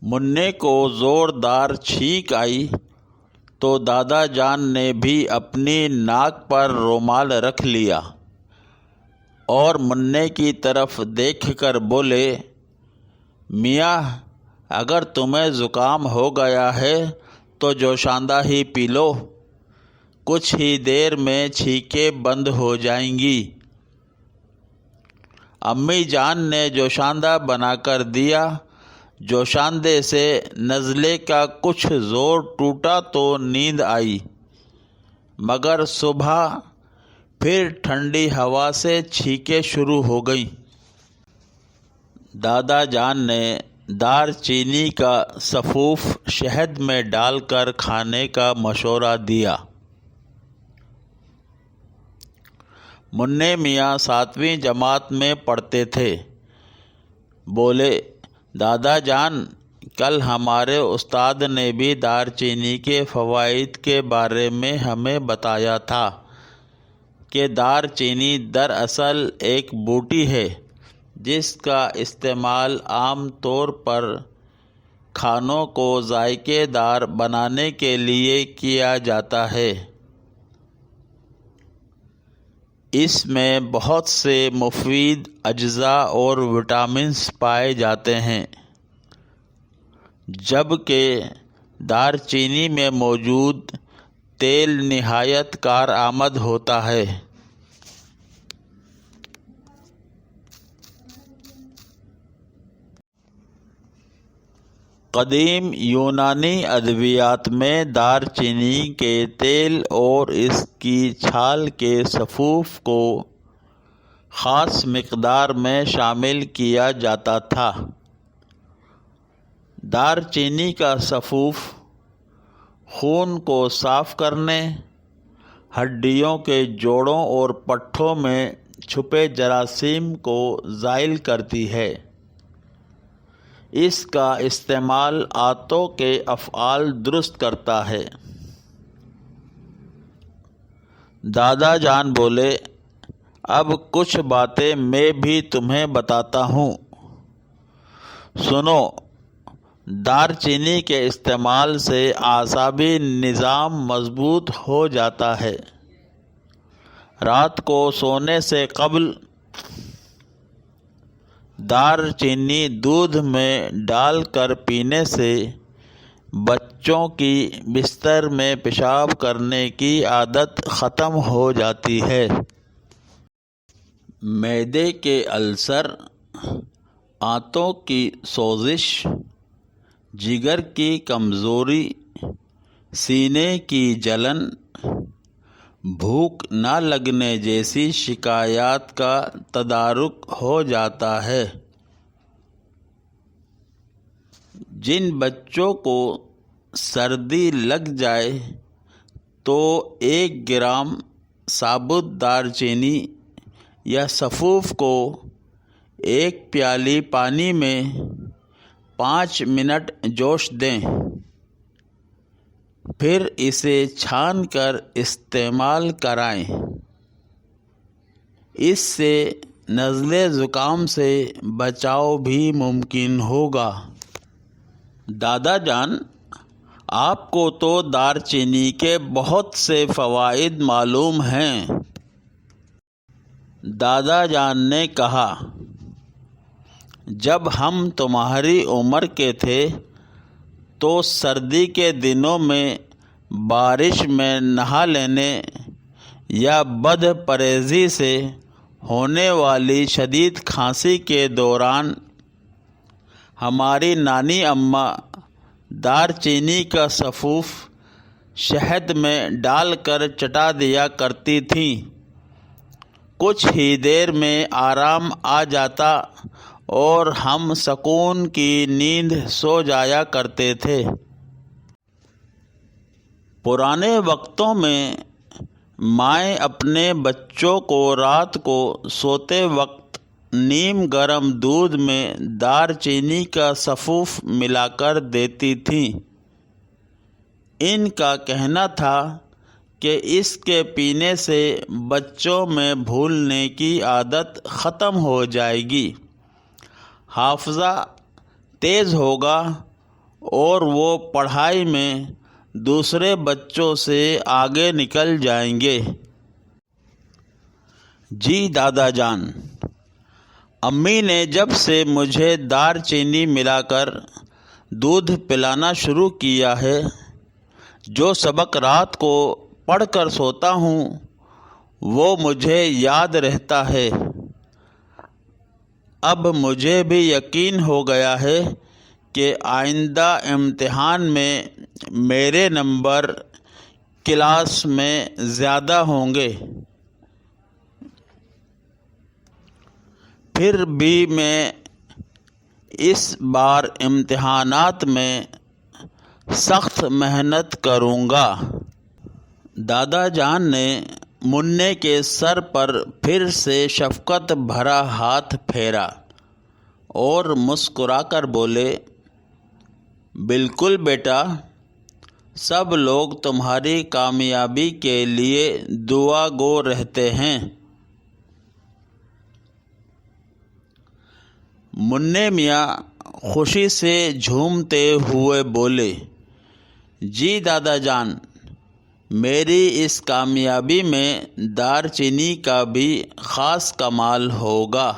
منّے کو زوردار چھینک آئی تو دادا جان نے بھی اپنی ناک پر رومال رکھ لیا اور منّے کی طرف دیکھ کر بولے، میاں اگر تمہیں زکام ہو گیا ہے تو جوشاندہ ہی پی لو، کچھ ہی دیر میں چھینکیں بند ہو جائیں گی۔ امی جان نے جوشاندہ بنا کر دیا۔ جوشاندے سے نزلے کا کچھ زور ٹوٹا تو نیند آئی، مگر صبح پھر ٹھنڈی ہوا سے چھینکیں شروع ہو گئیں۔ دادا جان نے دار چینی کا سفوف شہد میں ڈال کر کھانے کا مشورہ دیا۔ منّے میاں 7ویں جماعت میں پڑھتے تھے۔ بولے، دادا جان کل ہمارے استاد نے بھی دار چینی کے فوائد کے بارے میں ہمیں بتایا تھا کہ دار چینی دراصل ایک بوٹی ہے جس کا استعمال عام طور پر کھانوں کو ذائقے دار بنانے کے لیے کیا جاتا ہے۔ اس میں بہت سے مفید اجزاء اور وٹامنز پائے جاتے ہیں، جبکہ دار چینی میں موجود تیل نہایت کارآمد ہوتا ہے۔ قدیم یونانی ادویات میں دار چینی کے تیل اور اس کی چھال کے سفوف کو خاص مقدار میں شامل کیا جاتا تھا۔ دار چینی کا سفوف خون کو صاف کرنے، ہڈیوں کے جوڑوں اور پٹھوں میں چھپے جراثیم کو زائل کرتی ہے۔ اس کا استعمال آنتوں کے افعال درست کرتا ہے۔ دادا جان بولے، اب کچھ باتیں میں بھی تمہیں بتاتا ہوں، سنو۔ دار چینی کے استعمال سے اعصابی نظام مضبوط ہو جاتا ہے۔ رات کو سونے سے قبل دار چینی دودھ میں ڈال کر پینے سے بچوں کی بستر میں پیشاب کرنے کی عادت ختم ہو جاتی ہے۔ معدے کے السر، آنتوں کی سوزش، جگر کی کمزوری، سینے کی جلن، بھوک نہ لگنے جیسی شکایات کا تدارک ہو جاتا ہے۔ جن بچوں کو سردی لگ جائے تو 1 گرام ثابت دار چینی یا سفوف کو 1 پیالی پانی میں 5 منٹ جوش دیں، پھر اسے چھان کر استعمال کرائیں۔ اس سے نزلے زکام سے بچاؤ بھی ممکن ہوگا۔ دادا جان، آپ کو تو دار چینی کے بہت سے فوائد معلوم ہیں۔ دادا جان نے کہا، جب ہم تمہاری عمر کے تھے تو سردی کے دنوں میں بارش میں نہا لینے یا بد پرہیزی سے ہونے والی شدید کھانسی کے دوران ہماری نانی اماں دار چینی کا سفوف شہد میں ڈال کر چٹا دیا کرتی تھیں۔ کچھ ہی دیر میں آرام آ جاتا اور ہم سکون کی نیند سو جایا کرتے تھے۔ پرانے وقتوں میں مائیں اپنے بچوں کو رات کو سوتے وقت نیم گرم دودھ میں دار چینی کا سفوف ملا کر دیتی تھیں۔ ان کا کہنا تھا کہ اس کے پینے سے بچوں میں بھولنے کی عادت ختم ہو جائے گی، حافظہ تیز ہوگا اور وہ پڑھائی میں دوسرے بچوں سے آگے نکل جائیں گے۔ جی دادا جان، امی نے جب سے مجھے دار چینی ملا کر دودھ پلانا شروع کیا ہے، جو سبق رات کو پڑھ کر سوتا ہوں وہ مجھے یاد رہتا ہے۔ اب مجھے بھی یقین ہو گیا ہے کہ آئندہ امتحان میں میرے نمبر کلاس میں زیادہ ہوں گے۔ پھر بھی میں اس بار امتحانات میں سخت محنت کروں گا۔ دادا جان نے منّے کے سر پر پھر سے شفقت بھرا ہاتھ پھیرا اور مسکرا کر بولے، بالکل بیٹا، سب لوگ تمہاری کامیابی کے لیے دعا گو رہتے ہیں۔ منّے میاں خوشی سے جھومتے ہوئے بولے، جی دادا جان، میری اس کامیابی میں دار چینی کا بھی خاص کمال ہوگا۔